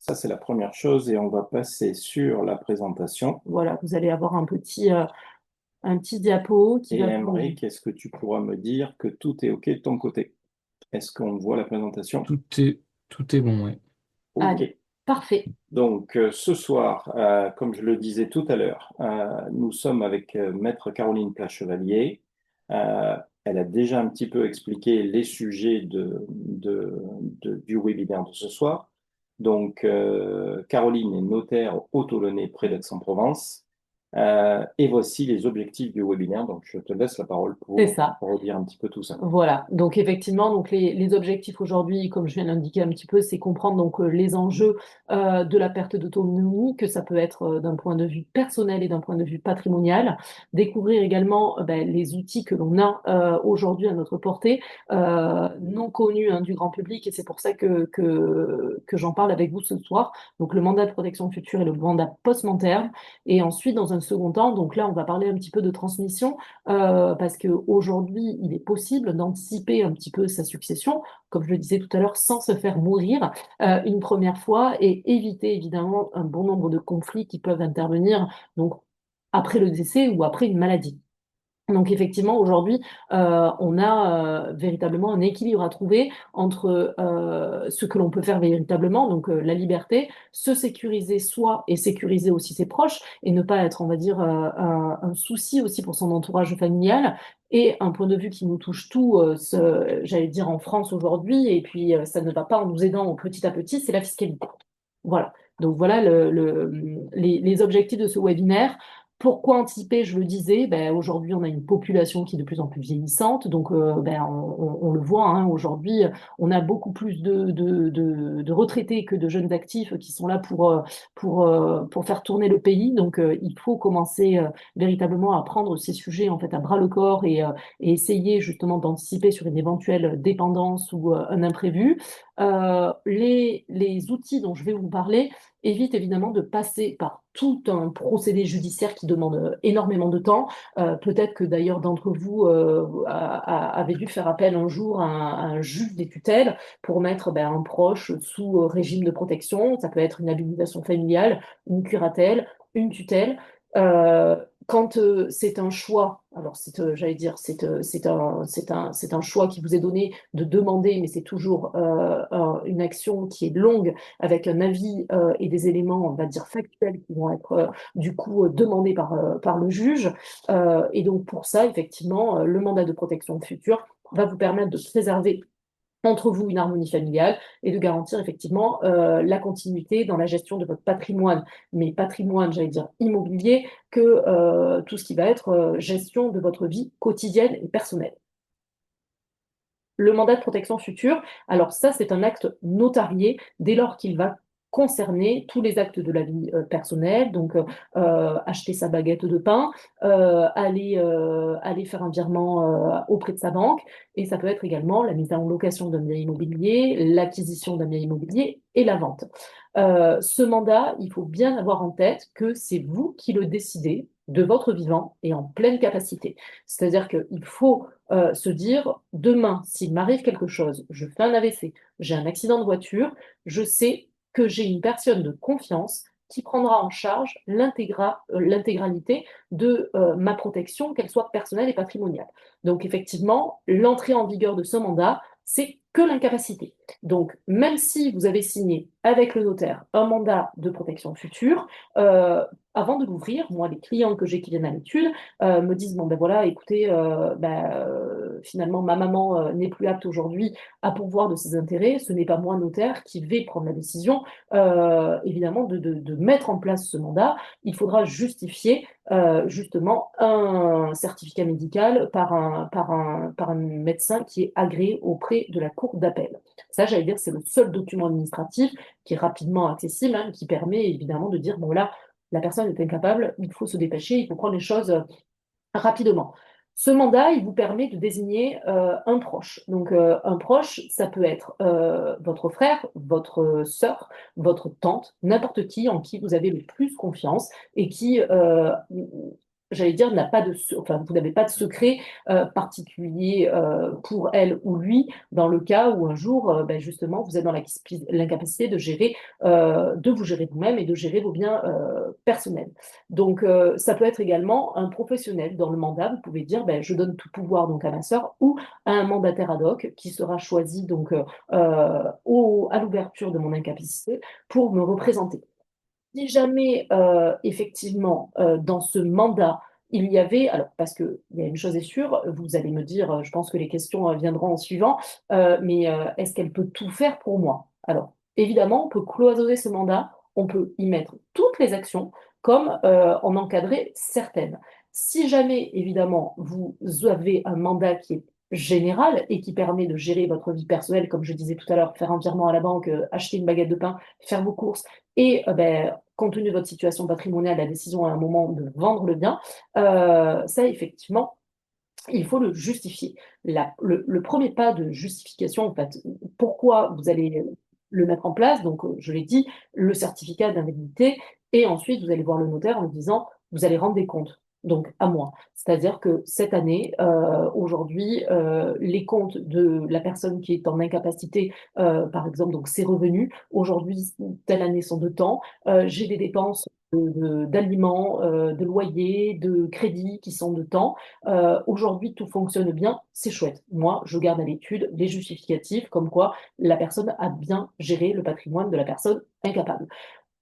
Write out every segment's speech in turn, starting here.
Ça, c'est la première chose et on va passer sur la présentation. Voilà, vous allez avoir un petit diapo qui Et va vous... Emmerich, est-ce que tu pourras me dire que tout est OK de ton côté? Est-ce qu'on voit la présentation? Tout est, tout est bon, ouais. OK. Allez, parfait. Donc, ce soir, comme je le disais tout à l'heure, nous sommes avec Maître Caroline Plat-Chevalier. Euh, Elle a déjà un petit peu expliqué les sujets du webinaire de ce soir. Donc, Caroline est notaire au Tolonais près d'Aix-en-Provence. Et voici les objectifs du webinaire. Donc, je te laisse la parole C'est pour ça. redire un petit peu tout ça. Voilà, donc effectivement, donc les objectifs aujourd'hui, comme je viens d'indiquer un petit peu, c'est comprendre donc les enjeux de la perte d'autonomie, que ça peut être d'un point de vue personnel et d'un point de vue patrimonial, découvrir également les outils que l'on a aujourd'hui à notre portée, non connus du grand public, et c'est pour ça que j'en parle avec vous ce soir. Donc le mandat de protection future et le mandat post-mortem, et ensuite dans un second temps, donc là on va parler un petit peu de transmission parce qu'aujourd'hui, il est possible d'anticiper un petit peu sa succession, comme je le disais tout à l'heure, sans se faire mourir une première fois et éviter évidemment un bon nombre de conflits qui peuvent intervenir donc après le décès ou après une maladie. Donc effectivement, aujourd'hui, on a véritablement un équilibre à trouver entre ce que l'on peut faire véritablement, donc la liberté, se sécuriser soi et sécuriser aussi ses proches, et ne pas être, on va dire, un souci aussi pour son entourage familial. Et un point de vue qui nous touche tous, j'allais dire en France aujourd'hui, et puis ça ne va pas en nous aidant au petit à petit, c'est la fiscalité. Voilà. Donc voilà les objectifs de ce webinaire. Pourquoi anticiper? Je le disais, aujourd'hui on a une population qui est de plus en plus vieillissante, donc on le voit, aujourd'hui on a beaucoup plus de retraités que de jeunes actifs qui sont là pour faire tourner le pays, donc il faut commencer véritablement à prendre ces sujets en fait à bras le corps et essayer justement d'anticiper sur une éventuelle dépendance ou un imprévu. Les outils dont je vais vous parler évite évidemment de passer par tout un procédé judiciaire qui demande énormément de temps. Peut-être que d'ailleurs d'entre vous avez dû faire appel un jour à un juge des tutelles pour mettre un proche sous régime de protection. Ça peut être une habilitation familiale, une curatelle, une tutelle. Quand c'est un choix, alors j'allais dire, c'est un choix qui vous est donné de demander, mais c'est toujours une action qui est longue avec un avis et des éléments, on va dire, factuels qui vont être du coup demandés par le juge. Et donc pour ça, effectivement, le mandat de protection future va vous permettre de préserver entre vous une harmonie familiale et de garantir effectivement la continuité dans la gestion de votre patrimoine, mais patrimoine, j'allais dire immobilier, que tout ce qui va être gestion de votre vie quotidienne et personnelle. Le mandat de protection future, alors ça, c'est un acte notarié dès lors qu'il va concerner tous les actes de la vie personnelle, donc acheter sa baguette de pain, aller faire un virement auprès de sa banque, et ça peut être également la mise en location d'un bien immobilier, l'acquisition d'un bien immobilier et la vente. Ce mandat, il faut bien avoir en tête que c'est vous qui le décidez de votre vivant et en pleine capacité. C'est-à-dire qu'il faut se dire, demain, s'il m'arrive quelque chose, je fais un AVC, j'ai un accident de voiture, je sais que j'ai une personne de confiance qui prendra en charge l'intégralité de ma protection, qu'elle soit personnelle et patrimoniale. Donc effectivement, l'entrée en vigueur de ce mandat, c'est que l'incapacité. Donc, même si vous avez signé avec le notaire un mandat de protection future, avant de l'ouvrir, moi, les clients que j'ai qui viennent à l'étude me disent, bon, ben voilà, écoutez, finalement, ma maman n'est plus apte aujourd'hui à pourvoir de ses intérêts. Ce n'est pas moi, notaire, qui vais prendre la décision, évidemment, de mettre en place ce mandat. Il faudra justifier justement un certificat médical par un médecin qui est agréé auprès de la cour d'appel. Ça, j'allais dire, c'est le seul document administratif qui est rapidement accessible, qui permet évidemment de dire, bon là, la personne est incapable, il faut se dépêcher, il faut prendre les choses rapidement. Ce mandat, il vous permet de désigner un proche. Donc, un proche, ça peut être votre frère, votre sœur, votre tante, n'importe qui en qui vous avez le plus confiance et qui j'allais dire, n'a pas de, enfin, vous n'avez pas de secret particulier pour elle ou lui, dans le cas où un jour, ben, justement, vous êtes dans l'incapacité de vous gérer vous-même et de gérer vos biens personnels. Donc, ça peut être également un professionnel dans le mandat. Vous pouvez dire, ben, je donne tout pouvoir donc à ma sœur ou à un mandataire ad hoc qui sera choisi donc à l'ouverture de mon incapacité pour me représenter. Si jamais, effectivement, dans ce mandat, il y avait, alors parce qu'il y a une chose est sûre, vous allez me dire, je pense que les questions viendront en suivant, mais est-ce qu'elle peut tout faire pour moi? Alors, évidemment, on peut cloisonner ce mandat, on peut y mettre toutes les actions, comme en encadrer certaines. Si jamais, évidemment, vous avez un mandat qui est général et qui permet de gérer votre vie personnelle, comme je disais tout à l'heure, faire un virement à la banque, acheter une baguette de pain, faire vos courses, et ben, compte tenu de votre situation patrimoniale, la décision à un moment de vendre le bien, ça, effectivement, il faut le justifier. Le premier pas de justification, en fait, pourquoi vous allez le mettre en place, donc je l'ai dit, le certificat d'indemnité, et ensuite vous allez voir le notaire en lui disant, vous allez rendre des comptes, donc à moi. C'est-à-dire que cette année, aujourd'hui, les comptes de la personne qui est en incapacité, par exemple, donc ses revenus, aujourd'hui, telle année sont de temps, j'ai des dépenses d'aliments, de loyer, de crédit qui sont de temps. Aujourd'hui, tout fonctionne bien, c'est chouette. Moi, je garde à l'étude les justificatifs comme quoi la personne a bien géré le patrimoine de la personne incapable.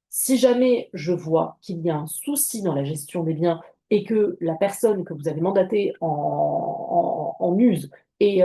Si jamais je vois qu'il y a un souci dans la gestion des biens et que la personne que vous avez mandatée en use et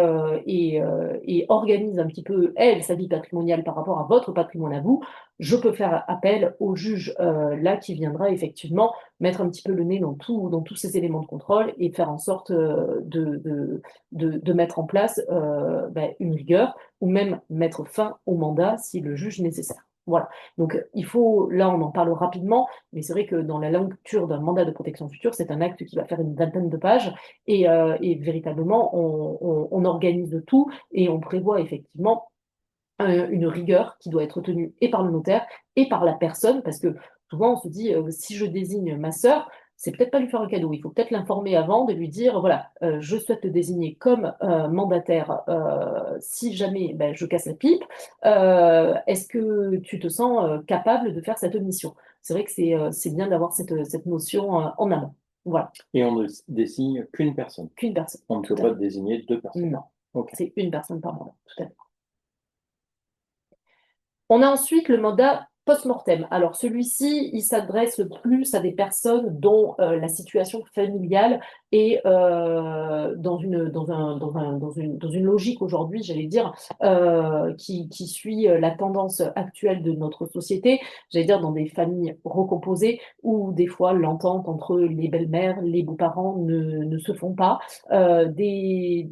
organise un petit peu, elle, sa vie patrimoniale par rapport à votre patrimoine à vous, je peux faire appel au juge là qui viendra effectivement mettre un petit peu le nez dans tous ces éléments de contrôle et faire en sorte de mettre en place ben, une rigueur ou même mettre fin au mandat si le juge nécessaire. Voilà. Donc, il faut, là, on en parle rapidement, mais c'est vrai que dans la lecture d'un mandat de protection future, c'est un acte qui va faire une vingtaine de pages et véritablement, on organise tout et on prévoit effectivement une rigueur qui doit être tenue et par le notaire et par la personne, parce que souvent on se dit, si je désigne ma sœur, c'est peut-être pas lui faire un cadeau, il faut peut-être l'informer avant, de lui dire, voilà, je souhaite te désigner comme mandataire si jamais ben, je casse la pipe, est-ce que tu te sens capable de faire cette mission? C'est vrai que c'est bien d'avoir cette notion en amont. Voilà, Et on ne désigne qu'une personne. qu'une personne, On ne tout peut à pas fait. désigner deux personnes. Non, Ok. c'est une personne par mandat, tout à fait. On a ensuite le mandat post-mortem. Alors celui-ci, il s'adresse plus à des personnes dont la situation familiale est dans une logique aujourd'hui, j'allais dire, qui suit la tendance actuelle de notre société, j'allais dire dans des familles recomposées où des fois l'entente entre les belles-mères, les beaux-parents ne se font pas, des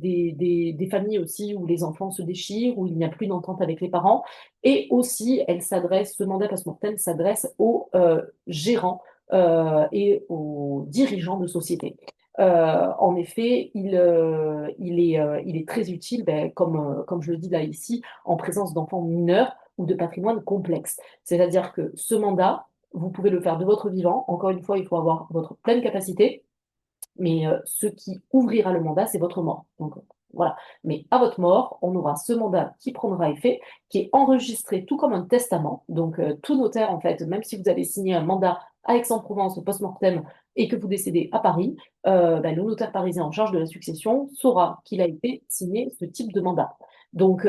familles aussi où les enfants se déchirent, où il n'y a plus d'entente avec les parents. Et aussi, ce mandat post-mortem s'adresse aux gérants et aux dirigeants de société. En effet, il est très utile, ben, comme je le dis là ici, en présence d'enfants mineurs ou de patrimoine complexe. C'est-à-dire que ce mandat, vous pouvez le faire de votre vivant. Encore une fois, il faut avoir votre pleine capacité, mais ce qui ouvrira le mandat, c'est votre mort. Donc voilà. Mais à votre mort, on aura ce mandat qui prendra effet, qui est enregistré tout comme un testament. Donc tout notaire, en fait, même si vous avez signé un mandat à Aix-en-Provence au post-mortem et que vous décédez à Paris, ben, le notaire parisien en charge de la succession saura qu'il a été signé ce type de mandat. Donc,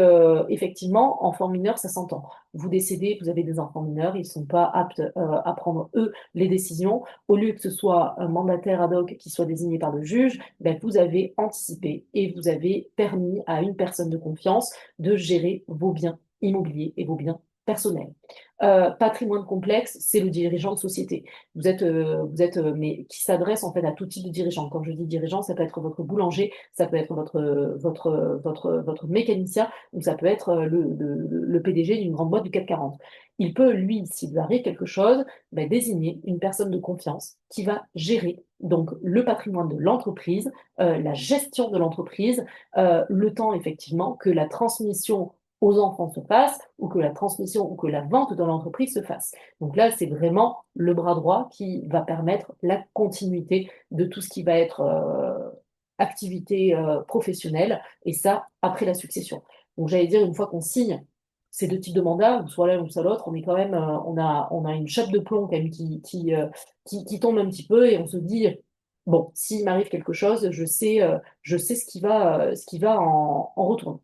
effectivement, enfant mineur, ça s'entend. Vous décédez, vous avez des enfants mineurs, ils ne sont pas aptes à prendre, eux, les décisions. Au lieu que ce soit un mandataire ad hoc qui soit désigné par le juge, ben, vous avez anticipé et vous avez permis à une personne de confiance de gérer vos biens immobiliers et vos biens personnels. Patrimoine complexe, c'est le dirigeant de société. Mais qui s'adresse en fait à tout type de dirigeant. Quand je dis dirigeant, ça peut être votre boulanger, ça peut être votre mécanicien, ou ça peut être le PDG d'une grande boîte du CAC 40. Il peut, lui, s'il lui arrive quelque chose, ben, désigner une personne de confiance qui va gérer donc le patrimoine de l'entreprise, la gestion de l'entreprise, le temps effectivement que la transmission aux enfants se fasse, ou que la transmission ou que la vente dans l'entreprise se fasse. Donc là, c'est vraiment le bras droit qui va permettre la continuité de tout ce qui va être activité professionnelle, et ça, après la succession. Donc j'allais dire, une fois qu'on signe ces deux types de mandats, soit l'un ou soit l'autre, on est quand même, on a une chape de plomb quand même qui tombe un petit peu, et on se dit, bon, s'il m'arrive quelque chose, je sais ce qui va en retourner.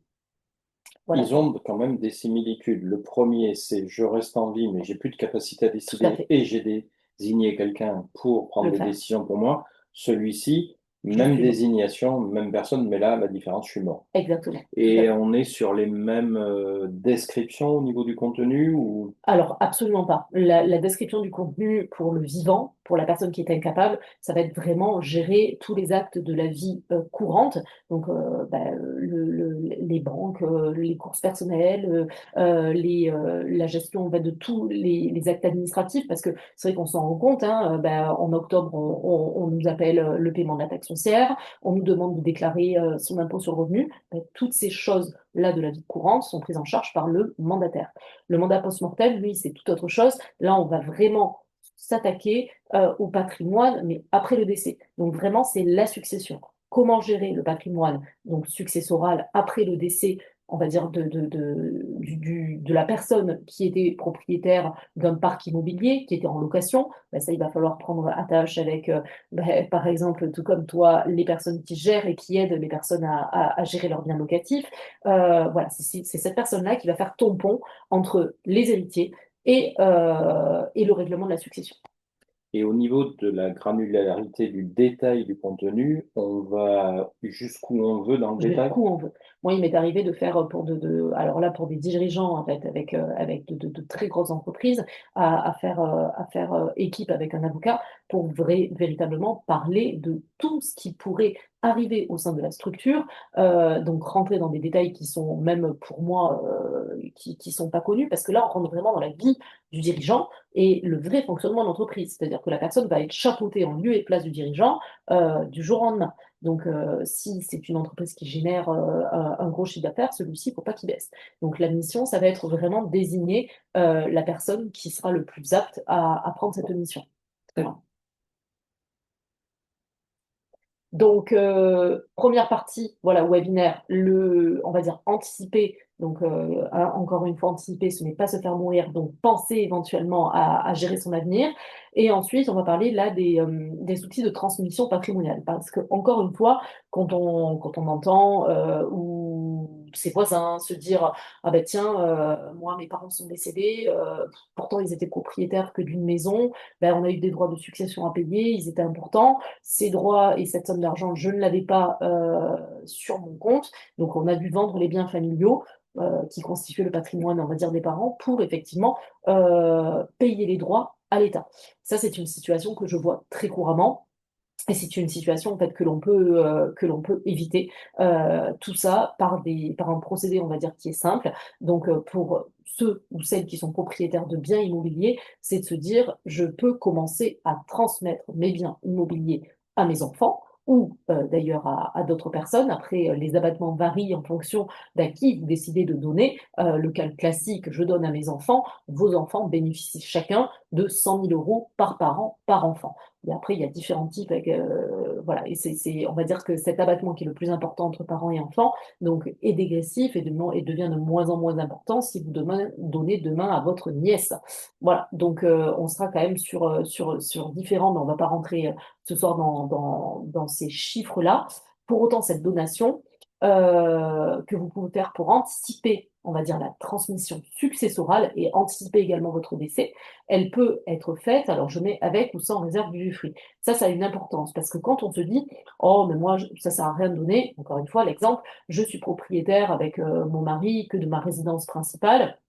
Voilà, Ils ont quand même des similitudes. Le premier, c'est je reste en vie, mais j'ai plus de capacité à tout à décider fait, et j'ai désigné quelqu'un pour prendre le des faire. décisions pour moi. Celui-ci, Je même suis mort. désignation, même personne, mais là, la différence, je suis mort. Exactement, tout à Et fait. on est sur les mêmes descriptions au niveau du contenu ou Alors, absolument pas. La description du contenu pour le vivant, pour la personne qui est incapable, ça va être vraiment gérer tous les actes de la vie courante, donc les banques, les courses personnelles, la gestion de tous les actes administratifs, parce que c'est vrai qu'on s'en rend compte, hein, en octobre, on nous appelle le paiement de la taxe foncière, on nous demande de déclarer son impôt sur le revenu. Toutes ces choses-là de la vie courante sont prises en charge par le mandataire. Le mandat post-mortem, lui, c'est tout autre chose. Là, on va vraiment s'attaquer au patrimoine, mais après le décès. Donc vraiment, c'est la succession. Comment gérer le patrimoine, donc successoral, après le décès, on va dire, de la personne qui était propriétaire d'un parc immobilier, qui était en location. Ben, ça, il va falloir prendre attache avec, par exemple, tout comme toi, les personnes qui gèrent et qui aident les personnes à gérer leurs biens locatifs. Voilà, c'est cette personne-là qui va faire tampon entre les héritiers et le règlement de la succession. et au niveau de la granularité du détail du contenu, on va jusqu'où on veut dans le détail. Jusqu'où on veut. Moi, il m'est arrivé de faire alors là, pour des dirigeants, en fait, avec de très grosses entreprises, à faire équipe avec un avocat pour véritablement parler de tout ce qui pourrait arriver au sein de la structure, donc rentrer dans des détails qui sont même pour moi, qui sont pas connus, parce que là, on rentre vraiment dans la vie du dirigeant et le vrai fonctionnement de l'entreprise. C'est-à-dire que la personne va être chapeautée en lieu et place du dirigeant du jour au lendemain. Donc, si c'est une entreprise qui génère un gros chiffre d'affaires, celui-ci, il ne faut pas qu'il baisse. Donc, la mission, ça va être vraiment désigner la personne qui sera le plus apte à prendre cette mission. Voilà. Donc, première partie, voilà, webinaire, on va dire anticiper. Donc, encore une fois, anticiper, ce n'est pas se faire mourir. Donc, penser éventuellement à gérer son avenir. Et ensuite, on va parler là des outils de transmission patrimoniale. Parce que, encore une fois, quand on entend ou ses voisins se dire, ah ben tiens, moi, mes parents sont décédés, pourtant ils étaient propriétaires que d'une maison, ben, on a eu des droits de succession à payer, ils étaient importants. Ces droits et cette somme d'argent, je ne l'avais pas sur mon compte. Donc, on a dû vendre les biens familiaux qui constituaient le patrimoine, on va dire, des parents pour effectivement payer les droits à l'État. Ça, c'est une situation que je vois très couramment. Et c'est une situation en fait que l'on peut éviter tout ça par un procédé on va dire qui est simple. Donc pour ceux ou celles qui sont propriétaires de biens immobiliers, c'est de se dire je peux commencer à transmettre mes biens immobiliers à mes enfants ou d'ailleurs à d'autres personnes. Après, les abattements varient en fonction d'à qui vous décidez de donner. Le cas classique, je donne à mes enfants, vos enfants bénéficient chacun de 100 000 euros par parent, par enfant. Et après, il y a différents types. Voilà. Et on va dire que cet abattement qui est le plus important entre parents et enfants, donc, est dégressif et devient de moins en moins important si vous donnez demain à votre nièce. Voilà. Donc, on sera quand même sur différents, mais on ne va pas rentrer ce soir dans ces chiffres-là. Pour autant, cette donation que vous pouvez faire pour anticiper, on va dire, la transmission successorale et anticiper également votre décès, elle peut être faite, alors je mets avec ou sans réserve d'usufruit. Ça a une importance parce que quand on se dit, oh, mais moi, ça sert à rien de donner, encore une fois, l'exemple, je suis propriétaire avec mon mari que de ma résidence principale.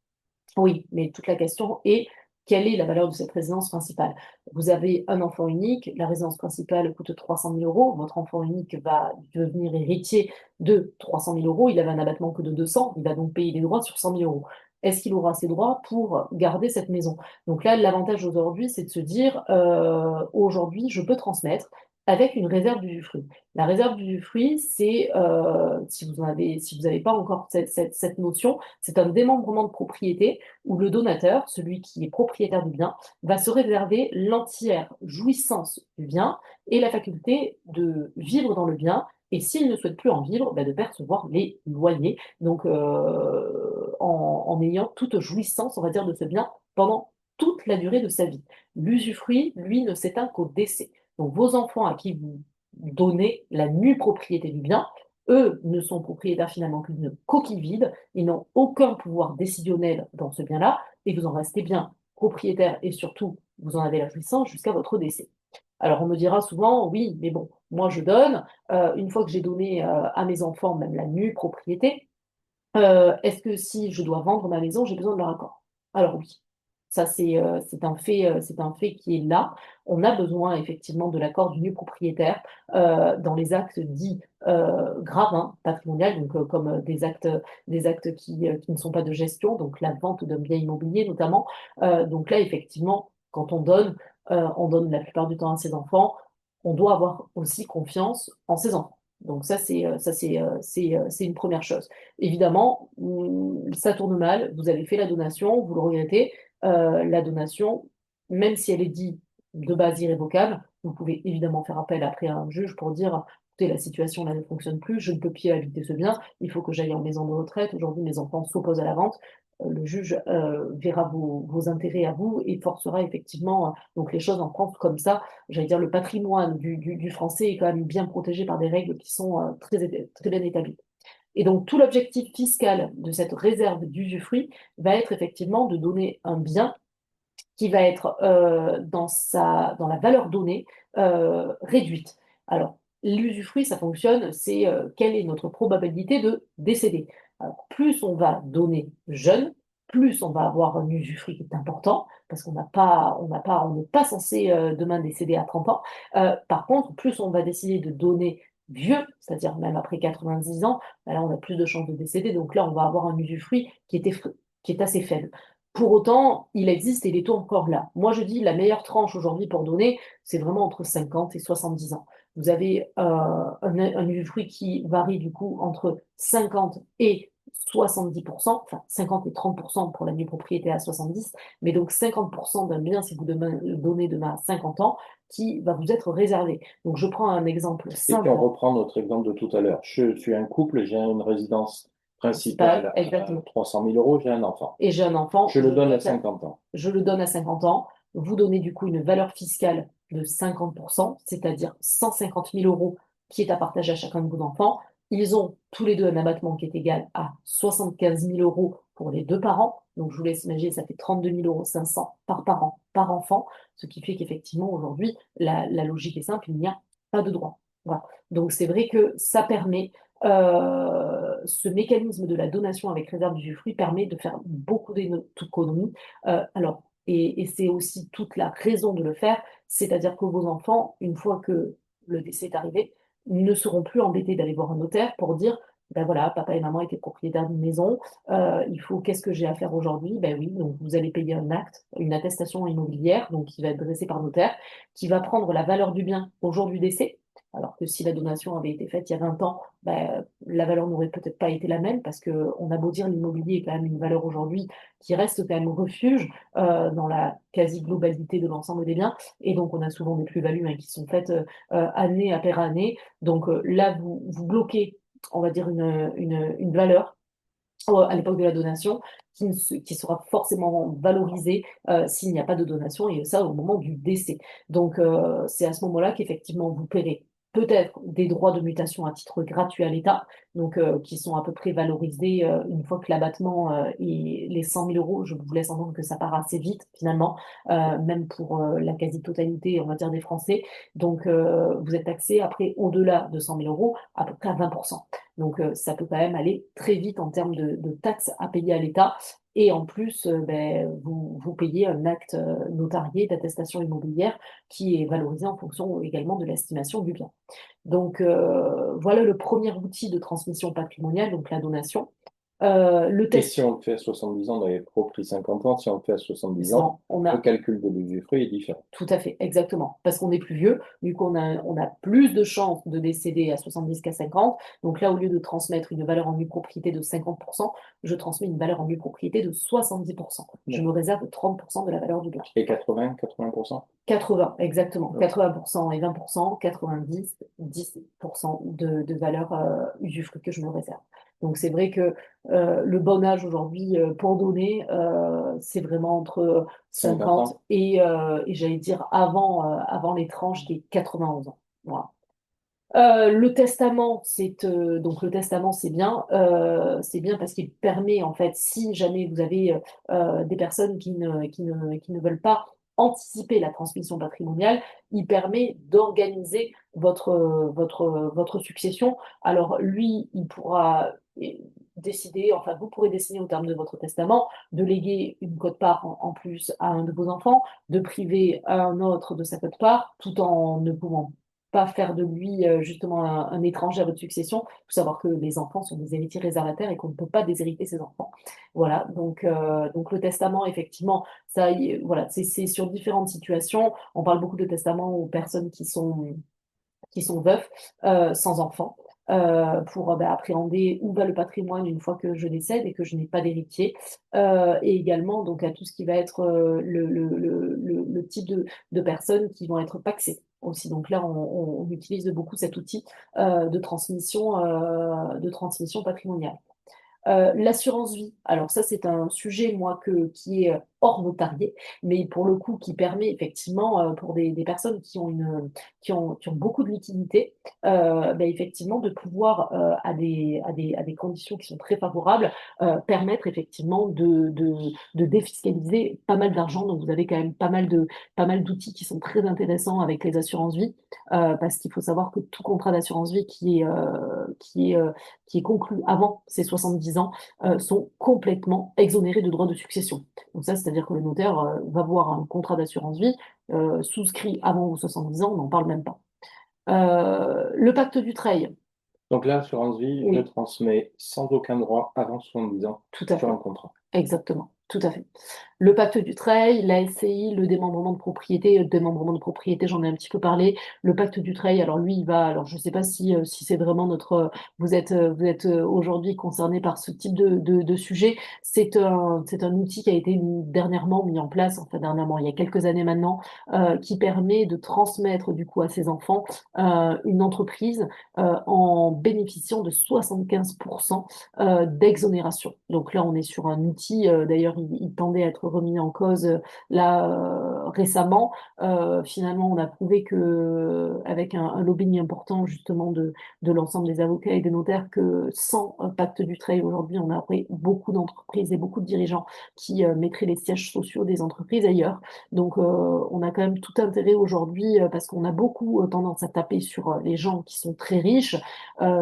Oui, mais toute la question est, quelle est la valeur de cette résidence principale? Vous avez un enfant unique, la résidence principale coûte 300 000 euros, votre enfant unique va devenir héritier de 300 000 euros, il avait un abattement que de 200, il va donc payer les droits sur 100 000 euros. Est-ce qu'il aura ses droits pour garder cette maison? Donc là, l'avantage aujourd'hui, c'est de se dire, aujourd'hui, je peux transmettre avec une réserve d'usufruit. La réserve d'usufruit, c'est, si vous n'avez pas encore cette notion, c'est un démembrement de propriété où le donateur, celui qui est propriétaire du bien, va se réserver l'entière jouissance du bien et la faculté de vivre dans le bien. Et s'il ne souhaite plus en vivre, bah, de percevoir les loyers, donc en ayant toute jouissance, on va dire, de ce bien pendant toute la durée de sa vie. L'usufruit, lui, ne s'éteint qu'au décès. Donc vos enfants à qui vous donnez la nue propriété du bien, eux ne sont propriétaires finalement qu'une coquille vide, ils n'ont aucun pouvoir décisionnel dans ce bien-là, et vous en restez bien propriétaire et surtout vous en avez la jouissance jusqu'à votre décès. Alors on me dira souvent, oui, mais bon, moi je donne, une fois que j'ai donné à mes enfants même la nue propriété, est-ce que si je dois vendre ma maison, j'ai besoin de leur accord? Alors oui, ça c'est un fait qui est là. On a besoin effectivement de l'accord du nu propriétaire dans les actes dits graves, hein, patrimoniaux, donc comme des actes qui ne sont pas de gestion, donc la vente d'un bien immobilier notamment. Donc là, effectivement, quand on donne la plupart du temps à ses enfants, on doit avoir aussi confiance en ses enfants. Donc c'est une première chose. Évidemment, ça tourne mal, vous avez fait la donation, vous le regrettez. La donation, même si elle est dite de base irrévocable, vous pouvez évidemment faire appel après à un juge pour dire, écoutez, la situation là ne fonctionne plus, je ne peux plus habiter ce bien, il faut que j'aille en maison de retraite, aujourd'hui mes enfants s'opposent à la vente. Le juge verra vos intérêts à vous et forcera effectivement donc les choses en France comme ça. J'allais dire le patrimoine du français est quand même bien protégé par des règles qui sont très bien établies. Et donc, tout l'objectif fiscal de cette réserve d'usufruit va être effectivement de donner un bien qui va être dans la valeur donnée réduite. Alors, l'usufruit, ça fonctionne, c'est quelle est notre probabilité de décéder. Alors, plus on va donner jeune, plus on va avoir un usufruit qui est important, parce on n'est pas censé demain décéder à 30 ans. Par contre, plus on va décider de donner vieux, c'est-à-dire même après 90 ans, ben là, on a plus de chances de décéder. Donc là, on va avoir un usufruit qui est assez faible. Pour autant, il existe et il est taux encore là. Moi, je dis la meilleure tranche aujourd'hui pour donner, c'est vraiment entre 50 et 70 ans. Vous avez un usufruit qui varie du coup entre 50 et 70%, enfin 50 et 30% pour la nue propriété à 70, mais donc 50% d'un bien si vous donnez demain à 50 ans qui va vous être réservé. Donc je prends un exemple Et simple, on reprend notre exemple de tout à l'heure. Je suis un couple, j'ai une résidence principal, principale à exactement. 300 000 euros, j'ai un enfant. Et j'ai un enfant, Je le donne à 50 ans. je le donne à 50 ans, vous donnez du coup une valeur fiscale de 50%, c'est-à-dire 150 000 euros qui est à partager à chacun de vos enfants. Ils ont tous les deux un abattement qui est égal à 75 000 euros pour les deux parents. Donc je vous laisse imaginer, ça fait 32 500 euros par parent, par enfant, ce qui fait qu'effectivement aujourd'hui, la logique est simple, il n'y a pas de droit. Voilà. Donc c'est vrai que ça permet ce mécanisme de la donation avec réserve d'usufruit permet de faire beaucoup d'économies. Alors, et c'est aussi toute la raison de le faire, c'est-à-dire que vos enfants, une fois que le décès est arrivé, ne seront plus embêtés d'aller voir un notaire pour dire, ben voilà, papa et maman étaient propriétaires d'une maison, qu'est-ce que j'ai à faire aujourd'hui? Ben oui, donc vous allez payer un acte, une attestation immobilière, donc qui va être dressée par notaire, qui va prendre la valeur du bien au jour du décès, alors que si la donation avait été faite il y a 20 ans, ben, la valeur n'aurait peut-être pas été la même parce que on a beau dire l'immobilier est quand même une valeur aujourd'hui qui reste quand même refuge dans la quasi-globalité de l'ensemble des biens. Et donc, on a souvent des plus-values qui sont faites année après année. Donc là, vous bloquez, on va dire, une valeur à l'époque de la donation qui sera forcément valorisée s'il n'y a pas de donation et ça au moment du décès. Donc c'est à ce moment-là qu'effectivement vous paierez peut-être des droits de mutation à titre gratuit à l'État, donc qui sont à peu près valorisés une fois que l'abattement et les 100 000 euros, je vous laisse entendre que ça part assez vite finalement, même pour la quasi-totalité, on va dire, des Français. Donc vous êtes taxé après au-delà de 100 000 euros à peu près à 20%. Donc, ça peut quand même aller très vite en termes de taxes à payer à l'État. Et en plus, vous payez un acte notarié d'attestation immobilière qui est valorisé en fonction également de l'estimation du bien. Donc, voilà le premier outil de transmission patrimoniale, donc la donation. Le Et test, si on le fait à 70 ans, on avait pris 50 ans, si on le fait à 70 ans, non, on le a calcul de l'usufruit est différent. tout à fait, exactement. Parce qu'on est plus vieux, du coup, on a plus de chances de décéder à 70 qu'à 50. Donc là, au lieu de transmettre une valeur en nue propriété de 50%, je transmets une valeur en nue propriété de 70%. Je me D'accord. réserve 30% de la valeur du bien. Et 80%? 80, exactement. Ok. 80% et 20%, 90, 10% de valeur usufruit que je me réserve. Donc c'est vrai que le bon âge aujourd'hui pour donner, c'est vraiment entre 50 50 ans? et j'allais dire avant les tranches des 91 ans. Voilà. Le testament, donc le testament, c'est bien parce qu'il permet en fait, si jamais vous avez des personnes qui ne veulent pas anticiper la transmission patrimoniale, il permet d'organiser votre succession. Alors lui, il pourra décider, enfin vous pourrez décider au terme de votre testament de léguer une quote-part en plus à un de vos enfants, de priver un autre de sa quote-part, tout en ne pouvant pas faire de lui justement un étranger à votre succession. Il faut savoir que les enfants sont des héritiers réservataires et qu'on ne peut pas déshériter ses enfants. Voilà, donc le testament, effectivement, voilà, c'est sur différentes situations. On parle beaucoup de testament aux personnes qui sont veufs, sans enfants. Pour bah, appréhender où va le patrimoine une fois que je décède et que je n'ai pas d'héritier. Et également donc à tout ce qui va être le type de personnes qui vont être pacsées aussi. Donc là, on utilise beaucoup cet outil de transmission patrimoniale. L'assurance vie, alors ça c'est un sujet moi qui est hors notarié, mais pour le coup qui permet effectivement pour des personnes qui ont beaucoup de liquidités, ben, effectivement de pouvoir à des conditions qui sont très favorables, permettre effectivement de défiscaliser pas mal d'argent. Donc vous avez quand même pas mal d'outils qui sont très intéressants avec les assurances vie, parce qu'il faut savoir que tout contrat d'assurance vie qui est conclu avant ces 70 ans sont complètement exonérés de droits de succession. Donc ça, c'est-à-dire que le notaire va voir un contrat d'assurance vie souscrit avant vos 70 ans, on n'en parle même pas. Le pacte du trail, Donc là, l'assurance vie, je oui, transmets sans aucun droit avant 70 ans tout à sur fait, un contrat. exactement, tout à fait. Le pacte du trail, la SCI, le démembrement de propriété, j'en ai un petit peu parlé. Le pacte du trail, alors lui, alors je ne sais pas si c'est vraiment vous êtes aujourd'hui concerné par ce type de sujet. C'est un outil qui a été dernièrement mis en place, enfin dernièrement, il y a quelques années maintenant, qui permet de transmettre du coup à ses enfants une entreprise en bénéficiant de 75% d'exonération. Donc là, on est sur un outil, d'ailleurs, il tendait à être remis en cause là récemment. Finalement, on a prouvé que avec un lobbying important justement de l'ensemble des avocats et des notaires, que sans pacte du trail aujourd'hui, on aurait beaucoup d'entreprises et beaucoup de dirigeants qui mettraient les sièges sociaux des entreprises ailleurs. Donc, on a quand même tout intérêt aujourd'hui, parce qu'on a beaucoup tendance à taper sur les gens qui sont très riches,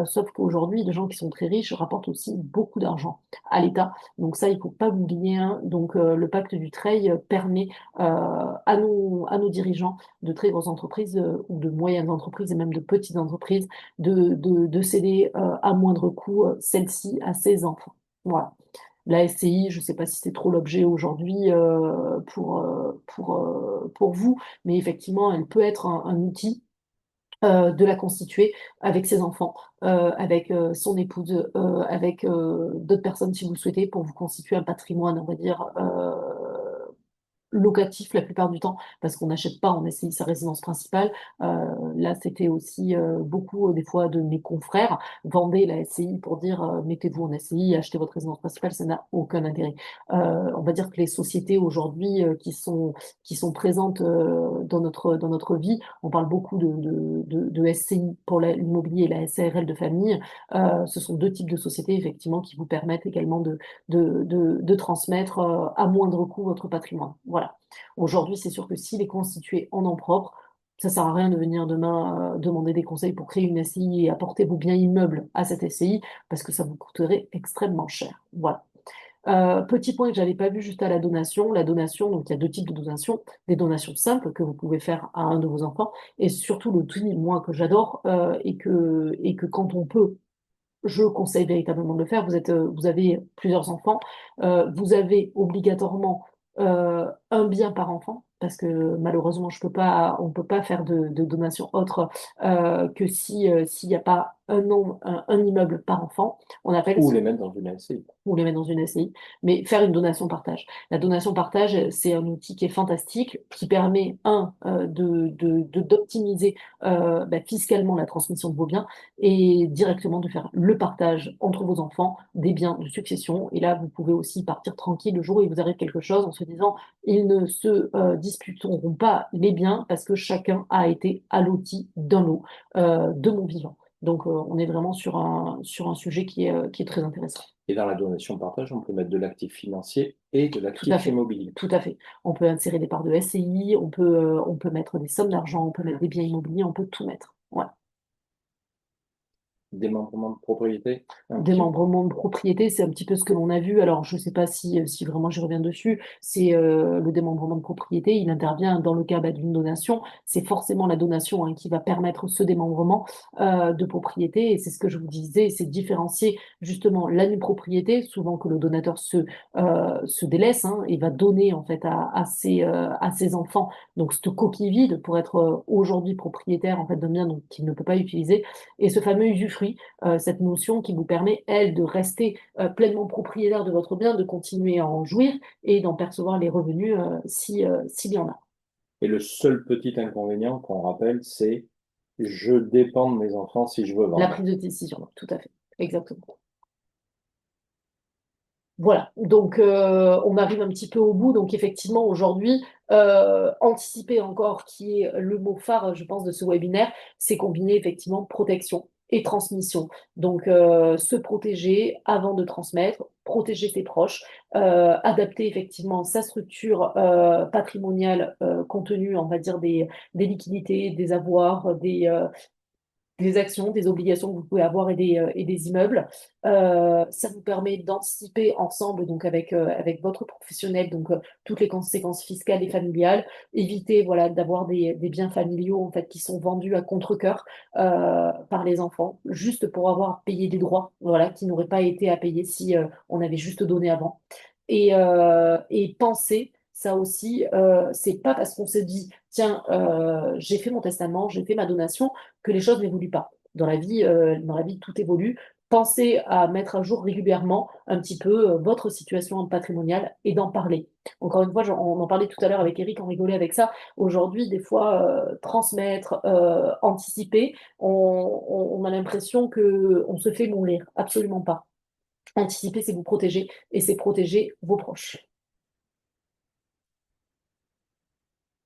sauf qu'aujourd'hui, les gens qui sont très riches rapportent aussi beaucoup d'argent à l'État. Donc ça, il ne faut pas l'oublier, hein. Donc le pacte du trail permet à nos dirigeants de très grosses entreprises ou de moyennes entreprises et même de petites entreprises de céder à moindre coût celle-ci à ses enfants. Voilà. La SCI, je ne sais pas si c'est trop l'objet aujourd'hui pour vous, mais effectivement, elle peut être un outil de la constituer avec ses enfants, avec son épouse, avec d'autres personnes si vous le souhaitez, pour vous constituer un patrimoine, on va dire, locatif la plupart du temps, parce qu'on n'achète pas en SCI sa résidence principale. Là, c'était aussi beaucoup des fois de mes confrères vendaient la SCI pour dire mettez-vous en SCI, achetez votre résidence principale, ça n'a aucun intérêt. On va dire que les sociétés aujourd'hui qui sont présentes dans notre vie, on parle beaucoup de SCI pour l'immobilier et la SARL de famille. Ce sont deux types de sociétés effectivement qui vous permettent également de transmettre à moindre coût votre patrimoine. Voilà. Aujourd'hui, c'est sûr que s'il est constitué en nom propre, ça sert à rien de venir demain demander des conseils pour créer une SCI et apporter vos biens immeubles à cette SCI parce que ça vous coûterait extrêmement cher. Voilà. Petit point que j'avais pas vu juste à la donation. La donation, donc il y a deux types de donations. Des donations simples que vous pouvez faire à un de vos enfants et surtout le truc, moi, que j'adore et que quand on peut je conseille véritablement de le faire. Vous avez plusieurs enfants, vous avez obligatoirement un bien par enfant, parce que malheureusement, on ne peut pas faire de donation autre que si, s'il n'y a pas un immeuble par enfant. On appelle Ou les mettre dans une LCI. ou les mettre dans une SCI, mais faire une donation partage. La donation partage, c'est un outil qui est fantastique, qui permet, d'optimiser fiscalement la transmission de vos biens et directement de faire le partage entre vos enfants des biens de succession. Et là, vous pouvez aussi partir tranquille le jour où il vous arrive quelque chose en se disant, ils ne se disputeront pas les biens parce que chacun a été alloti d'un lot de mon vivant. Donc, on est vraiment sur un sujet qui est très intéressant. Et dans la donation partage, on peut mettre de l'actif financier et de Tout à l'actif fait, immobilier. tout à fait. On peut insérer des parts de SCI, on peut mettre des sommes d'argent, on peut mettre des biens immobiliers, on peut tout mettre. Ouais. Démembrement de propriété, un petit. Démembrement de propriété, c'est un petit peu ce que l'on a vu. Alors, je ne sais pas si vraiment j'y reviens dessus. C'est le démembrement de propriété. Il intervient dans le cas d'une donation. C'est forcément la donation qui va permettre ce démembrement de propriété. Et c'est ce que je vous disais, c'est différencier justement la nue propriété, souvent que le donateur se délaisse et va donner en fait à ses enfants. Donc, cette coquille vide pour être aujourd'hui propriétaire en fait d'un bien donc, qu'il ne peut pas utiliser. Et ce fameux usufruit cette notion qui vous permet, elle, de rester pleinement propriétaire de votre bien, de continuer à en jouir et d'en percevoir les revenus s'il y en a. Et le seul petit inconvénient qu'on rappelle, c'est je dépends de mes enfants si je veux La vendre. prise de décision, tout à fait, exactement. Voilà, donc on arrive un petit peu au bout. Donc effectivement, aujourd'hui, anticiper encore, qui est le mot phare, je pense, de ce webinaire, c'est combiner effectivement protection et transmission. Donc se protéger avant de transmettre, protéger ses proches, adapter effectivement sa structure patrimoniale compte tenu, on va dire, des liquidités, des avoirs, des actions, des obligations que vous pouvez avoir et des immeubles. Ça vous permet d'anticiper ensemble, donc avec votre professionnel, donc toutes les conséquences fiscales et familiales. Éviter, voilà, d'avoir des biens familiaux en fait qui sont vendus à contre-cœur par les enfants, juste pour avoir payé des droits, voilà, qui n'auraient pas été à payer si on avait juste donné avant. Et penser, ça aussi, c'est pas parce qu'on se dit, tiens, j'ai fait mon testament, j'ai fait ma donation, que les choses n'évoluent pas. Dans la vie, tout évolue. Pensez à mettre à jour régulièrement un petit peu votre situation patrimoniale et d'en parler. Encore une fois, on en parlait tout à l'heure avec Eric, on rigolait avec ça. Aujourd'hui, des fois, transmettre, anticiper, on a l'impression que on se fait mourir. Absolument pas. Anticiper, c'est vous protéger et c'est protéger vos proches.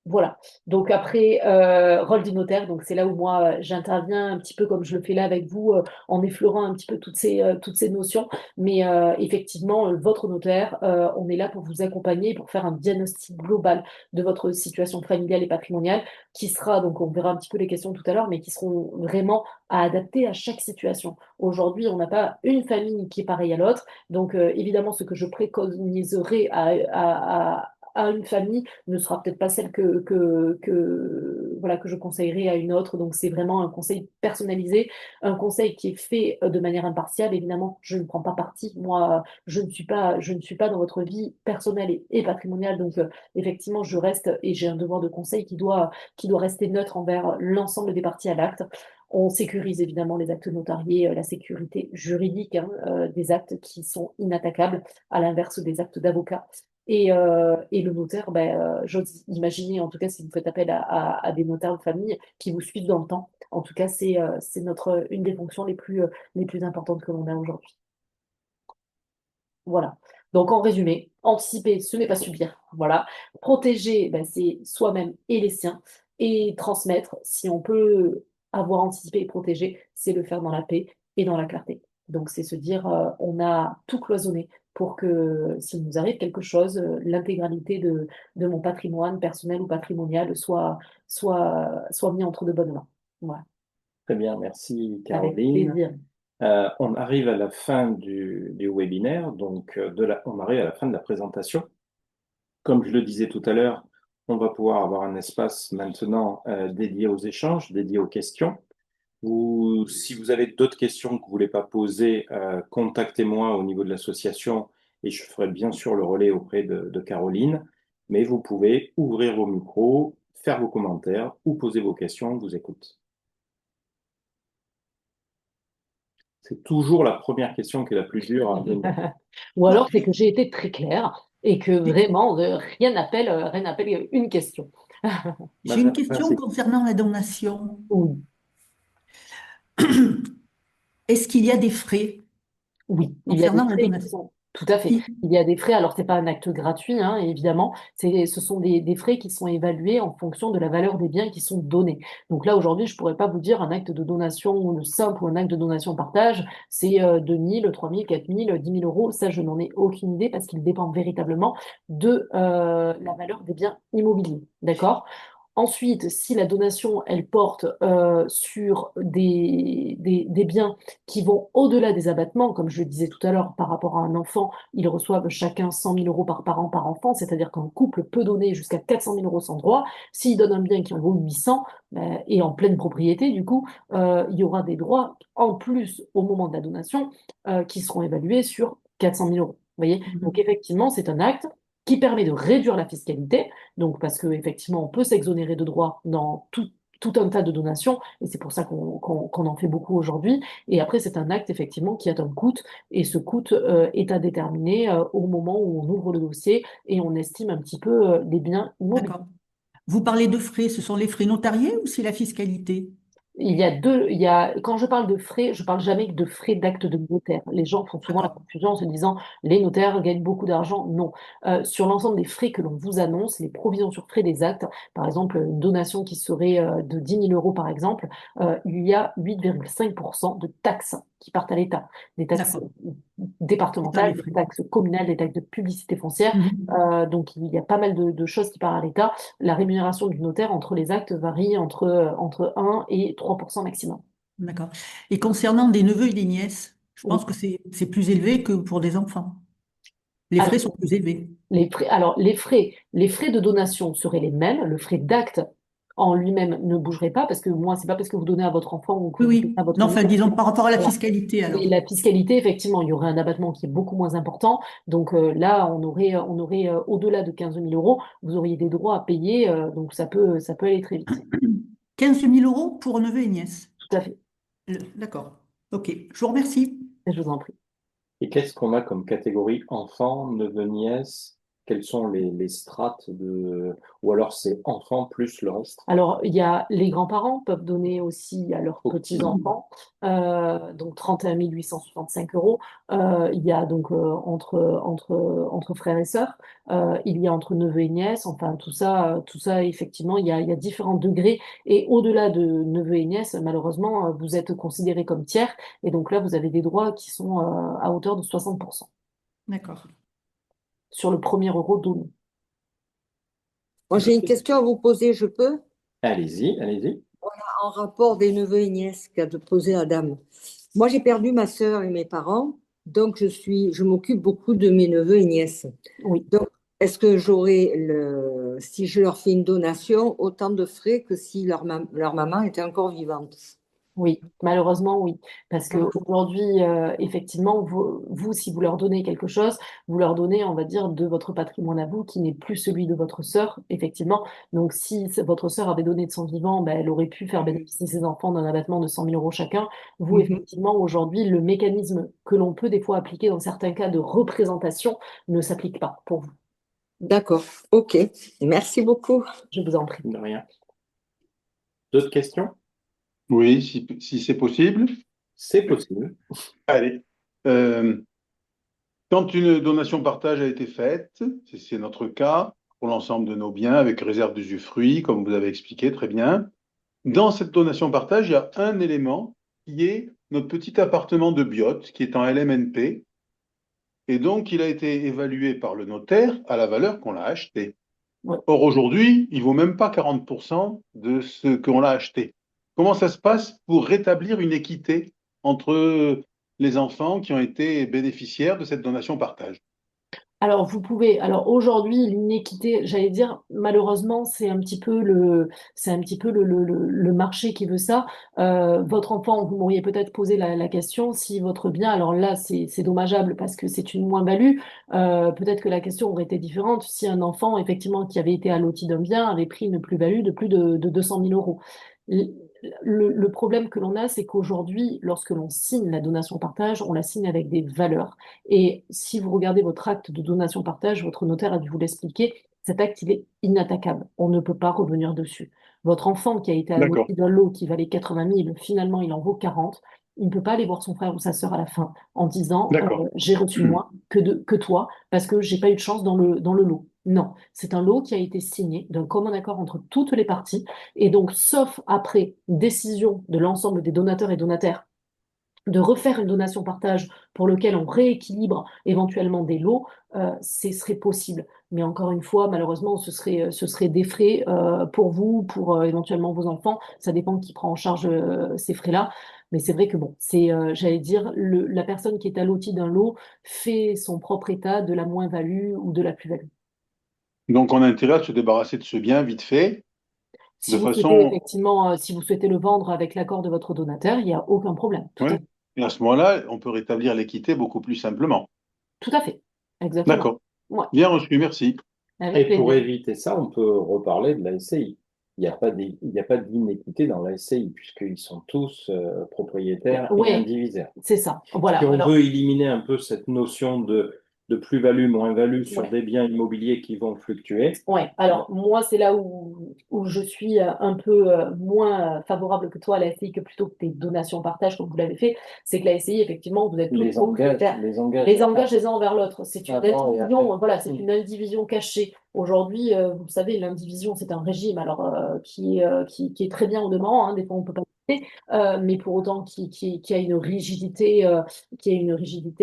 Voilà. Donc après, rôle du notaire, donc c'est là où moi j'interviens un petit peu comme je le fais là avec vous, en effleurant un petit peu toutes ces notions. Mais effectivement, votre notaire, on est là pour vous accompagner, pour faire un diagnostic global de votre situation familiale et patrimoniale, qui sera, donc on verra un petit peu les questions tout à l'heure, mais qui seront vraiment à adapter à chaque situation. Aujourd'hui, on n'a pas une famille qui est pareille à l'autre. Donc évidemment, ce que je préconiserai à une famille ne sera peut-être pas celle voilà, que je conseillerais à une autre. Donc, c'est vraiment un conseil personnalisé, un conseil qui est fait de manière impartiale. Évidemment, je ne prends pas parti. Moi, je ne suis pas dans votre vie personnelle et patrimoniale. Donc, effectivement, je reste et j'ai un devoir de conseil qui doit rester neutre envers l'ensemble des parties à l'acte. On sécurise évidemment les actes notariés, la sécurité juridique des actes qui sont inattaquables, à l'inverse des actes d'avocat. Et le notaire, j'ose imaginer, en tout cas, si vous faites appel à des notaires de famille qui vous suivent dans le temps, en tout cas, c'est une des fonctions les plus importantes que l'on a aujourd'hui. Voilà. Donc, en résumé, anticiper, ce n'est pas subir. Voilà. Protéger, c'est soi-même et les siens. Et transmettre, si on peut avoir anticipé et protégé, c'est le faire dans la paix et dans la clarté. Donc, c'est se dire, on a tout cloisonné pour que, s'il nous arrive quelque chose, l'intégralité de mon patrimoine personnel ou patrimonial soit mis entre de bonnes mains. Voilà. Très bien, merci Avec Caroline. plaisir. On arrive à la fin du webinaire, donc on arrive à la fin de la présentation. Comme je le disais tout à l'heure, on va pouvoir avoir un espace maintenant dédié aux échanges, dédié aux questions. Ou si vous avez d'autres questions que vous voulez pas poser, contactez-moi au niveau de l'association et je ferai bien sûr le relais auprès de Caroline. Mais vous pouvez ouvrir vos micros, faire vos commentaires ou poser vos questions, on vous écoute. C'est toujours la première question qui est la plus dure à venir. Ou alors c'est que j'ai été très claire et que vraiment rien n'appelle une question. Bah, J'ai une question merci. concernant la donation. Oui, Est-ce qu'il y a des frais oui, il y a des concernant la frais qui donation? sont tout à fait. Si. Il y a des frais, alors c'est pas un acte gratuit, hein, évidemment. Ce sont des frais qui sont évalués en fonction de la valeur des biens qui sont donnés. Donc là, aujourd'hui, je pourrais pas vous dire un acte de donation simple ou un acte de donation partage, c'est 2 000, 3 000, 4 000, 10 000 euros. Ça, je n'en ai aucune idée parce qu'il dépend véritablement de la valeur des biens immobiliers. D'accord? Ensuite, si la donation, elle porte sur des biens qui vont au-delà des abattements, comme je le disais tout à l'heure, par rapport à un enfant, ils reçoivent chacun 100 000 euros par parent par enfant, c'est-à-dire qu'un couple peut donner jusqu'à 400 000 euros sans droit. S'il donne un bien qui en vaut 800, et en pleine propriété, du coup, il y aura des droits en plus au moment de la donation qui seront évalués sur 400 000 euros. Vous voyez? Donc Mhm. effectivement, c'est un acte qui permet de réduire la fiscalité, donc parce qu'effectivement, on peut s'exonérer de droits dans tout un tas de donations, et c'est pour ça qu'on en fait beaucoup aujourd'hui. Et après, c'est un acte, effectivement, qui a un coût, et ce coût est à déterminer au moment où on ouvre le dossier et on estime un petit peu les biens immobiliers. D'accord. Vous parlez de frais, ce sont les frais notariés ou c'est la fiscalité? Quand je parle de frais, je parle jamais de frais d'acte de notaire. Les gens font souvent la D'accord. confusion en se disant les notaires gagnent beaucoup d'argent. Non. Sur l'ensemble des frais que l'on vous annonce, les provisions sur frais des actes, par exemple, une donation qui serait de 10 000 euros, par exemple, il y a 8,5% de taxes qui partent à l'État. Des taxes D'accord. C'est ça départementales, les des frais. taxes communales, des taxes de publicité foncière. Mhm. Donc, il y a pas mal de choses qui partent à l'État. La rémunération du notaire entre les actes varie entre 1 et 3% maximum. D'accord. Et concernant des neveux et des nièces, je Oui. pense que c'est plus élevé que pour des enfants. Les Alors, frais sont plus élevés. les frais de donation seraient les mêmes. Le frais d'acte en lui-même ne bougerait pas parce que moi, c'est pas parce que vous donnez à votre enfant ou que Oui, vous donnez à oui. votre Non, enfin, nièce. disons par rapport à la Voilà. fiscalité Oui, alors. la fiscalité, effectivement, il y aurait un abattement qui est beaucoup moins important. Donc là, on aurait au-delà de 15 000 euros, vous auriez des droits à payer. Donc ça peut aller très vite. 15 000 € pour neveux et nièces. Tout à fait. D'accord. Ok. Je vous remercie. Je vous en prie. Et qu'est-ce qu'on a comme catégorie enfants, neveux, nièces? Quelles sont les strates de... Ou alors c'est enfants plus le reste? Alors, il y a les grands-parents peuvent donner aussi à leurs Ok. petits-enfants, donc 31 865 euros. Il y a donc entre frères et sœurs, il y a entre neveux et nièces, enfin tout ça, effectivement, il y a différents degrés. Et au-delà de neveux et nièces, malheureusement, vous êtes considérés comme tiers, et donc là, vous avez des droits qui sont à hauteur de 60% D'accord. sur le premier euro donné. Moi, j'ai une question à vous poser, je peux? Allez-y, allez-y. En rapport des neveux et nièces qu'a posé la dame. Moi, j'ai perdu ma sœur et mes parents, donc je m'occupe beaucoup de mes neveux et nièces. Oui. Donc, est-ce que j'aurai, si je leur fais une donation, autant de frais que si leur maman était encore vivante? Oui, malheureusement, oui. Parce Ah, qu'aujourd'hui, effectivement, vous, si vous leur donnez quelque chose, vous leur donnez, on va dire, de votre patrimoine à vous, qui n'est plus celui de votre sœur, effectivement. Donc, si votre sœur avait donné de son vivant, ben, elle aurait pu faire bénéficier ses enfants d'un abattement de 100 000 euros chacun. Vous, mhm. effectivement, aujourd'hui, le mécanisme que l'on peut des fois appliquer dans certains cas de représentation ne s'applique pas pour vous. D'accord, ok. Merci beaucoup. Je vous en prie. De rien. D'autres questions? Oui, si c'est possible. C'est possible. Allez. Euh, Quand une donation partage a été faite, c'est notre cas, pour l'ensemble de nos biens, avec réserve d'usufruit, comme vous avez expliqué très bien, dans cette donation partage, il y a un élément qui est notre petit appartement de Biot, qui est en LMNP, et donc il a été évalué par le notaire à la valeur qu'on l'a acheté. Ouais. Or, aujourd'hui, il vaut même pas 40% de ce qu'on l'a acheté. Comment ça se passe pour rétablir une équité entre les enfants qui ont été bénéficiaires de cette donation partage? Alors, vous pouvez. Alors, aujourd'hui, l'inéquité, j'allais dire, malheureusement, c'est un petit peu le marché qui veut ça. Votre enfant, vous m'auriez peut-être posé la question si votre bien, alors là, c'est dommageable parce que c'est une moins-value. Peut-être que la question aurait été différente si un enfant, effectivement, qui avait été alloti d'un bien, avait pris une plus-value de plus de 200 000 euros. Le, le problème que l'on a, c'est qu'aujourd'hui, lorsque l'on signe la donation-partage, on la signe avec des valeurs. Et si vous regardez votre acte de donation-partage, votre notaire a dû vous l'expliquer, cet acte, il est inattaquable. On ne peut pas revenir dessus. Votre enfant qui a été D'accord, alloté d'un lot qui valait 80 000, finalement, il en vaut 40. Il ne peut pas aller voir son frère ou sa sœur à la fin en disant d'accord. j'ai reçu moins que toi parce que j'ai pas eu de chance dans le lot. Non, c'est un lot qui a été signé d'un commun accord entre toutes les parties. Et donc, sauf après décision de l'ensemble des donateurs et donataires de refaire une donation-partage pour lequel on rééquilibre éventuellement des lots, ce serait possible. Mais encore une fois, malheureusement, ce serait des frais pour vous, pour éventuellement vos enfants. Ça dépend qui prend en charge ces frais-là. Mais c'est vrai que bon, j'allais dire, la personne qui est allotie d'un lot fait son propre état de la moins-value ou de la plus-value. Donc, on a intérêt à se débarrasser de ce bien vite fait, Si de vous souhaitez façon, effectivement, si vous souhaitez le vendre avec l'accord de votre donateur, il n'y a aucun problème. ouais. Et à ce moment-là, on peut rétablir l'équité beaucoup plus simplement. Tout à fait. Exactement. D'accord. Ouais, Bien reçu, merci. avec Et pour plaisir. éviter ça, on peut reparler de la SCI. Il n'y a pas d'inéquité dans la SCI, puisqu'ils sont tous propriétaires et Oui, indivisaires. c'est ça. Si Voilà. on Alors, veut éliminer un peu cette notion de plus-value, moins-value sur ouais. des biens immobiliers qui vont fluctuer, Ouais, alors moi c'est là où je suis un peu moins favorable que toi à la SCI que plutôt que tes donations partage comme vous l'avez fait, c'est que la SCI effectivement vous êtes tous propriétaires, les engage les engage les uns envers l'autre. C'est une avant et après. indivision, voilà, c'est une indivision cachée. Aujourd'hui, vous le savez, l'indivision c'est un régime alors qui est très bien au demeurant, hein, des fois on peut pas mais pour autant qui a une rigidité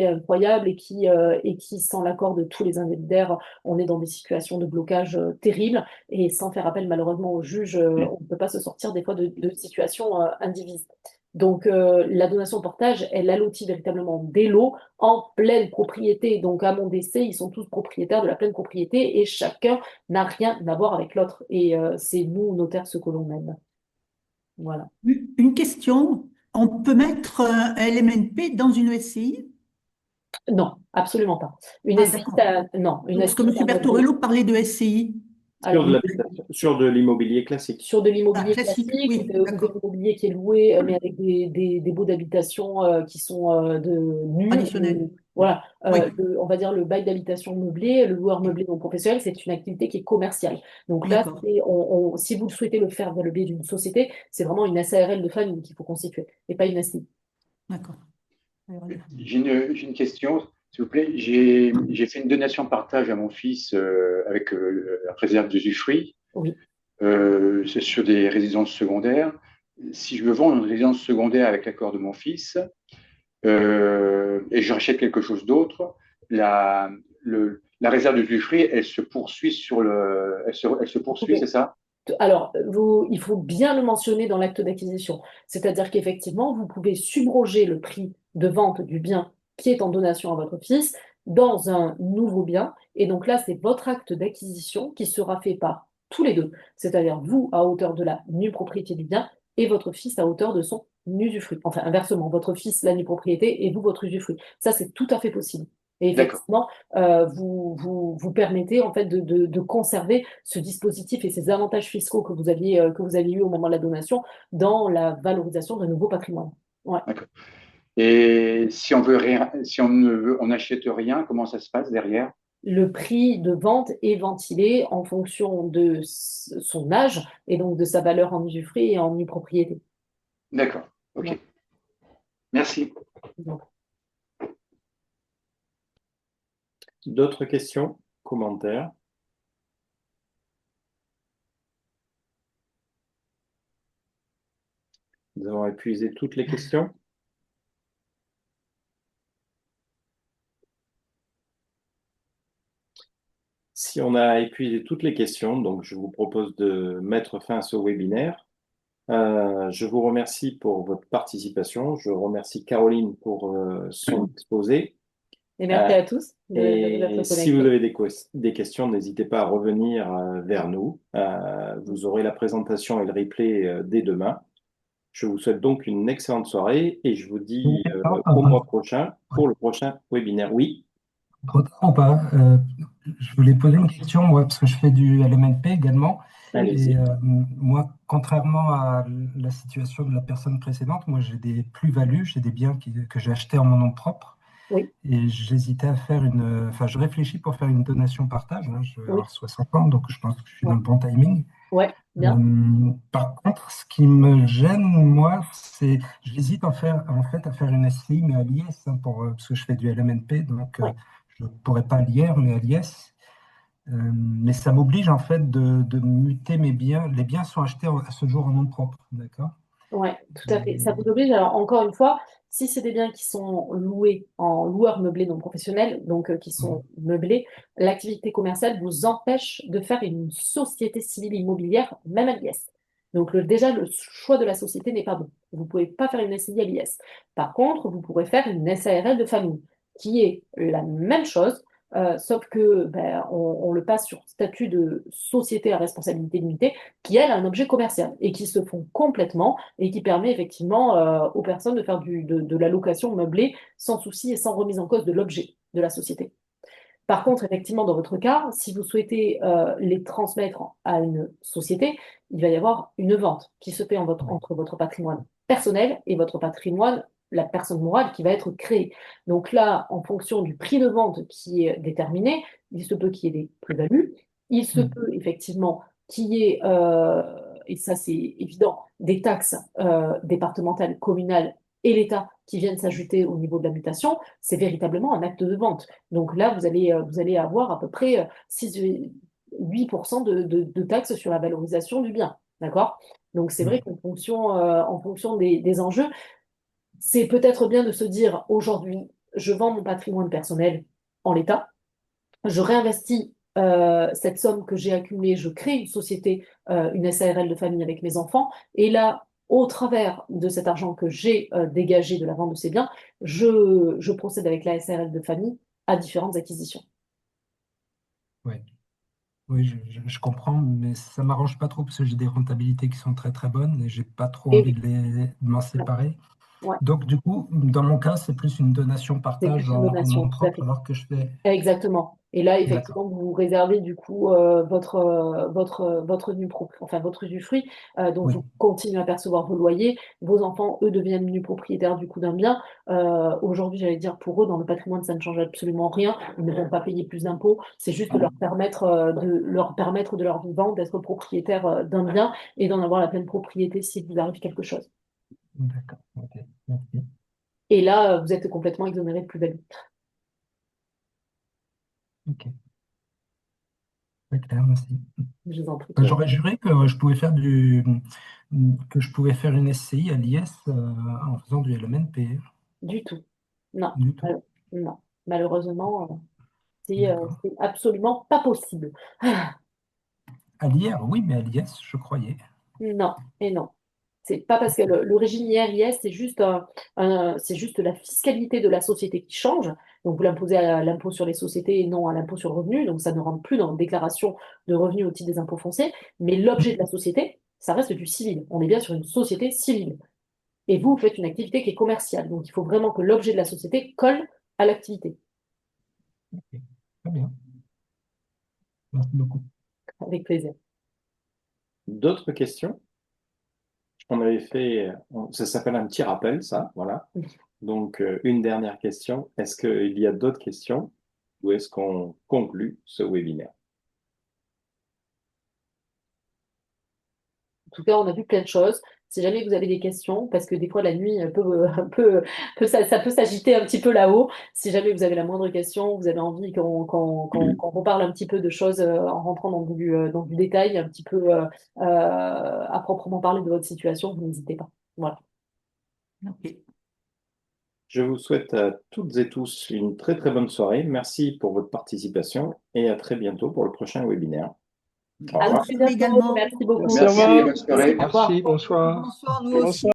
incroyable et qui sans l'accord de tous les indivisaires on est dans des situations de blocage terribles et sans faire appel malheureusement au juge, on ne peut pas se sortir des fois de situations indivises. Donc la donation portage, elle allotit véritablement des lots en pleine propriété. Donc à mon décès, ils sont tous propriétaires de la pleine propriété et chacun n'a rien à voir avec l'autre. Et c'est nous, notaires, ce que l'on aime. Voilà. Une question, on peut mettre un LMNP dans une SCI? Non, absolument pas. Une Ah, SCI, d'accord. non, une Parce que SCI, M. Bertorello parlait de SCI. Sur alors, de l'habitation, sur de l'immobilier classique. sur de Ah, l'immobilier classique, classique oui, ou de d'accord. l'immobilier qui est loué, mais avec des baux d'habitation qui sont de nus. Traditionnel. Voilà, Oui, on va dire le bail d'habitation meublé, le loueur meublé non professionnel, c'est une activité qui est commerciale. Donc là, d'accord, si vous souhaitez le faire dans le biais d'une société, c'est vraiment une SARL de famille qu'il faut constituer et pas une SCI. d'accord. Alors, J'ai une question, s'il vous plaît. J'ai fait une donation partage à mon fils avec la réserve d'usufruit. Oui. C'est sur des résidences secondaires. Si je veux vendre une résidence secondaire avec l'accord de mon fils et je rachète quelque chose d'autre, la réserve d'usufruit, elle se poursuit elle se poursuit, c'est ça? Alors, il faut bien le mentionner dans l'acte d'acquisition. C'est-à-dire qu'effectivement, vous pouvez subroger le prix de vente du bien qui est en donation à votre fils dans un nouveau bien. Et donc là, c'est votre acte d'acquisition qui sera fait par tous les deux. C'est-à-dire vous à hauteur de la nue propriété du bien et votre fils à hauteur de son usufruit. Enfin, inversement, votre fils la nue propriété et vous votre usufruit. Ça, c'est tout à fait possible. Et D'accord. effectivement, vous permettez en fait de conserver ce dispositif et ces avantages fiscaux que vous aviez eu au moment de la donation dans la valorisation d'un nouveau patrimoine. Ouais. D'accord. Et si on veut rien, si on ne veut, on n'achète rien, comment ça se passe derrière? Le prix de vente est ventilé en fonction de son âge et donc de sa valeur en usufruit et en nue propriété. D'accord. Ouais. OK. Merci. Donc, D'autres questions, commentaires? Nous avons épuisé toutes les questions. Si on a épuisé toutes les questions, donc je vous propose de mettre fin à ce webinaire. Je vous remercie pour votre participation. Je remercie Caroline pour son exposé. Et merci à tous Et d'être si vous connectés. avez des questions, n'hésitez pas à revenir vers nous. Vous aurez la présentation et le replay dès demain. Je vous souhaite donc une excellente soirée et je vous dis au mois prochain pour le prochain webinaire. Oui, Trop tard ou pas? Je voulais poser une question, moi, parce que je fais du LMNP également. allez-y. Et moi, contrairement à la situation de la personne précédente, moi, j'ai des plus-values, j'ai des biens que j'ai achetés en mon nom propre. Oui, Et j'hésitais à faire enfin, je réfléchis pour faire une donation-partage, hein. Je vais oui, avoir 60 ans, donc je pense que je suis dans ouais, le bon timing. ouais, bien. Par contre, ce qui me gêne, moi, c'est j'hésite en fait à faire une SCI, mais à l'IS, hein, parce que je fais du LMNP, donc Ouais. je ne pourrais pas à l'IR, mais à l'IS. Mais ça m'oblige en fait de muter mes biens. Les biens sont achetés à ce jour en nom propre, d'accord? Ouais, tout à fait. Ça vous Et- oblige, alors encore une fois, si c'est des biens qui sont loués en loueur meublé non professionnel, donc qui sont meublés, l'activité commerciale vous empêche de faire une société civile immobilière, même à l'IS. Donc déjà, le choix de la société n'est pas bon. Vous ne pouvez pas faire une SCI à l'IS. Par contre, vous pourrez faire une SARL de famille, qui est la même chose, sauf que on le passe sur statut de société à responsabilité limitée, qui elle a un objet commercial et qui se font complètement et qui permet effectivement aux personnes de faire de la location meublée sans souci et sans remise en cause de l'objet de la société. Par contre, effectivement, dans votre cas, si vous souhaitez les transmettre à une société, il va y avoir une vente qui se fait entre votre patrimoine personnel et votre patrimoine, la personne morale qui va être créée. Donc là, en fonction du prix de vente qui est déterminé, il se peut qu'il y ait des plus-values, il se peut effectivement qu'il y ait, et ça c'est évident, des taxes départementales, communales et l'État qui viennent s'ajouter au niveau de la mutation. C'est véritablement un acte de vente. Donc là, vous allez avoir à peu près 8% de taxes sur la valorisation du bien. D'accord? Donc c'est vrai en fonction des enjeux, c'est peut-être bien de se dire aujourd'hui, je vends mon patrimoine personnel en l'état, je réinvestis cette somme que j'ai accumulée, je crée une société, une SARL de famille avec mes enfants, et là, au travers de cet argent que j'ai dégagé de la vente de ces biens, je procède avec la SARL de famille à différentes acquisitions. Ouais. Oui, je comprends, mais ça m'arrange pas trop parce que j'ai des rentabilités qui sont très très bonnes et j'ai pas trop Et envie oui, de m'en ouais, séparer. ouais, Donc du coup, dans mon cas, c'est plus une c'est donation-partage plus une en donation, nom tout à propre fait. alors que je fais. Exactement. Et là, D'accord. effectivement, vous réservez du coup votre nu pro, enfin votre usufruit, donc Oui, vous continuez à percevoir vos loyers. Vos enfants, eux, deviennent nus propriétaires du coup d'un bien. Aujourd'hui, j'allais dire pour eux, dans le patrimoine, ça ne change absolument rien. Ils ne vont pas payer plus d'impôts. C'est juste leur permettre de leur vivant d'être propriétaires d'un bien et d'en avoir la pleine propriété s'il vous arrive quelque chose. d'accord. Ok, merci. Et là, vous êtes complètement exonéré de plus-value. Ok, très clair, merci. Je vous en prie. J'aurais juré que que je pouvais faire une SCI à l'IS en faisant du LMNP. Du tout. Non. Du tout. Non. Malheureusement, D'accord. c'est absolument pas possible. Ah, À l'IR, oui, mais à l'IS, je croyais. non, et non. C'est pas parce que le régime IR-IS, c'est juste la fiscalité de la société qui change. Donc, vous l'imposez à l'impôt sur les sociétés et non à l'impôt sur le revenu. Donc, ça ne rentre plus dans la déclaration de revenus au titre des impôts fonciers. Mais l'objet de la société, ça reste du civil. On est bien sur une société civile. Et vous faites une activité qui est commerciale. Donc, il faut vraiment que l'objet de la société colle à l'activité. Ok, très bien. Merci beaucoup. Avec plaisir. D'autres questions? On avait fait, ça s'appelle un petit rappel, ça, voilà. Donc, une dernière question. Est-ce qu'il y a d'autres questions ou est-ce qu'on conclut ce webinaire? En tout cas, on a vu plein de choses. Si jamais vous avez des questions, parce que des fois la nuit ça peut s'agiter un petit peu là-haut. Si jamais vous avez la moindre question, vous avez envie qu'on reparle un petit peu de choses en rentrant dans du détail, un petit peu à proprement parler de votre situation, vous n'hésitez pas. Voilà. Ok. Je vous souhaite à toutes et tous une très très bonne soirée. Merci pour votre participation et à très bientôt pour le prochain webinaire. Au À revoir. très bientôt. Également. Merci beaucoup. Merci, au Merci, revoir. bonne soirée. Au revoir. Merci, bonsoir. Bonsoir, nous Bonsoir. aussi.